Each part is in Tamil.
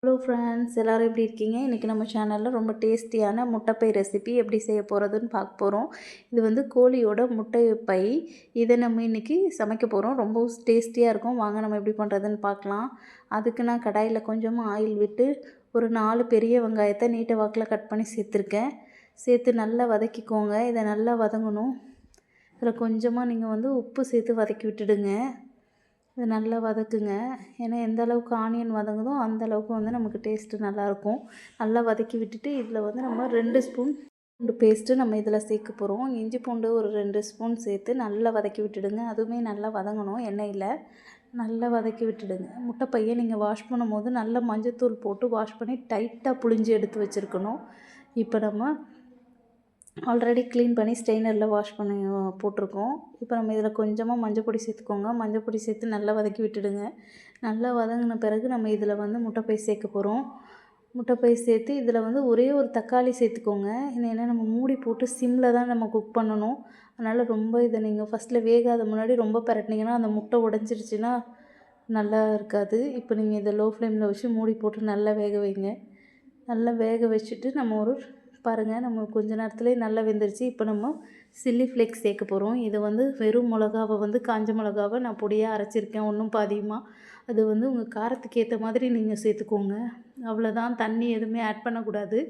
ஹலோ ஃப்ரெண்ட்ஸ், எல்லோரும் எப்படி இருக்கீங்க? இன்றைக்கி நம்ம சேனலில் ரொம்ப டேஸ்டியான முட்டைப்பை ரெசிபி எப்படி செய்ய போகிறதுன்னு பார்க்க போகிறோம். இது வந்து கோழியோட முட்டை பை. இதை நம்ம இன்றைக்கி சமைக்க போகிறோம். ரொம்ப டேஸ்டியாக இருக்கும். வாங்க நம்ம எப்படி பண்ணுறதுன்னு பார்க்கலாம். அதுக்கு நான் கடாயில் கொஞ்சமாக ஆயில் விட்டு ஒரு 4 பெரிய வெங்காயத்தை நீட்ட வாக்கில் கட் பண்ணி சேர்த்துருக்கேன். சேர்த்து நல்லா வதக்கிக்கோங்க. இதை நல்லா வதங்கணும். இதில் கொஞ்சமாக நீங்கள் வந்து உப்பு சேர்த்து வதக்கி விட்டுடுங்க. இது நல்லா வதக்குங்க. ஏன்னா எந்த அளவுக்கு ஆனியன் வதங்குதோ அந்த அளவுக்கு வந்து நமக்கு டேஸ்ட்டு நல்லாயிருக்கும். நல்லா வதக்கி விட்டுட்டு இதில் வந்து நம்ம 2 ஸ்பூன் பூண்டு பேஸ்ட்டு நம்ம இதில் சேர்க்க போகிறோம். இஞ்சி பூண்டு ஒரு 2 ஸ்பூன் சேர்த்து நல்லா வதக்கி விட்டுடுங்க. அதுவுமே நல்லா வதங்கணும் எண்ணெயில். நல்லா வதக்கி விட்டுடுங்க. முட்டைப்பையை நீங்கள் வாஷ் பண்ணும்போது நல்லா மஞ்சத்தூள் போட்டு வாஷ் பண்ணி டைட்டாக புழிஞ்சு எடுத்து வச்சுருக்கணும். இப்போ நம்ம ஆல்ரெடி க்ளீன் பண்ணி ஸ்ட்ரெயினரில் வாஷ் பண்ணி போட்டிருக்கோம். இப்போ நம்ம இதில் கொஞ்சமாக மஞ்சள் பொடி சேர்த்துக்கோங்க. மஞ்சள் பொடி சேர்த்து நல்லா வதக்கி விட்டுடுங்க. நல்லா வதங்கின பிறகு நம்ம இதில் வந்து முட்டைப்பை சேர்க்க போகிறோம். முட்டைப்பை சேர்த்து இதில் வந்து ஒரே ஒரு தக்காளி சேர்த்துக்கோங்க. ஏன்னா நம்ம மூடி போட்டு சிம்மில் தான் நம்ம குக் பண்ணணும். அதனால் ரொம்ப இதை நீங்கள் ஃபஸ்ட்டில் வேகாத முன்னாடி ரொம்ப பரட்டினீங்கன்னா அந்த முட்டை உடஞ்சிருச்சுன்னா நல்லா இருக்காது. இப்போ நீங்கள் இதை லோ ஃப்ளேமில் வச்சு மூடி போட்டு நல்லா வேக வைங்க. நல்லா வேக வச்சுட்டு நம்ம பாருங்கள், நம்ம கொஞ்ச நேரத்துலேயே நல்லா வெந்துருச்சு. இப்போ நம்ம சில்லி ஃப்ளேக்ஸ் சேர்க்க போகிறோம். இது வந்து வெறும் மிளகாவை வந்து காஞ்ச மிளகாவை நான் பொடியாக அரைச்சிருக்கேன், ஒன்றும் பாதியமாக. அது வந்து உங்கள் காரத்துக்கு ஏற்ற மாதிரி நீங்கள் சேர்த்துக்கோங்க. அவ்வளோதான், தண்ணி எதுவுமே ஆட் பண்ணக்கூடாது.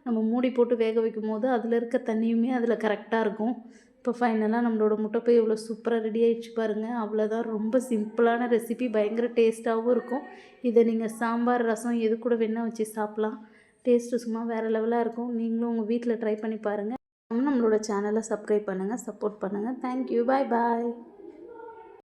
நம்ம மூடி போட்டு வேக வைக்கும் போது அதில் இருக்க தண்ணியுமே அதில் கரெக்டாக இருக்கும். இப்போ ஃபைனலாக நம்மளோட முட்டைப்பை இவ்வளோ சூப்பராக ரெடி ஆகிடுச்சு பாருங்கள். அவ்வளோதான், ரொம்ப சிம்பிளான ரெசிபி, பயங்கர டேஸ்ட்டாகவும் இருக்கும். இதை நீங்கள் சாம்பார், ரசம் எது கூட வேணால் வச்சு சாப்பிட்லாம். டேஸ்ட்டு சும்மா வேறு லெவலாக இருக்கும். நீங்களும் உங்கள் வீட்டில் ட்ரை பண்ணி பாருங்கள். நம்மளோட சேனலை சப்ஸ்கிரைப் பண்ணுங்கள், சப்போர்ட் பண்ணுங்கள். தேங்க்யூ, பாய் பாய்.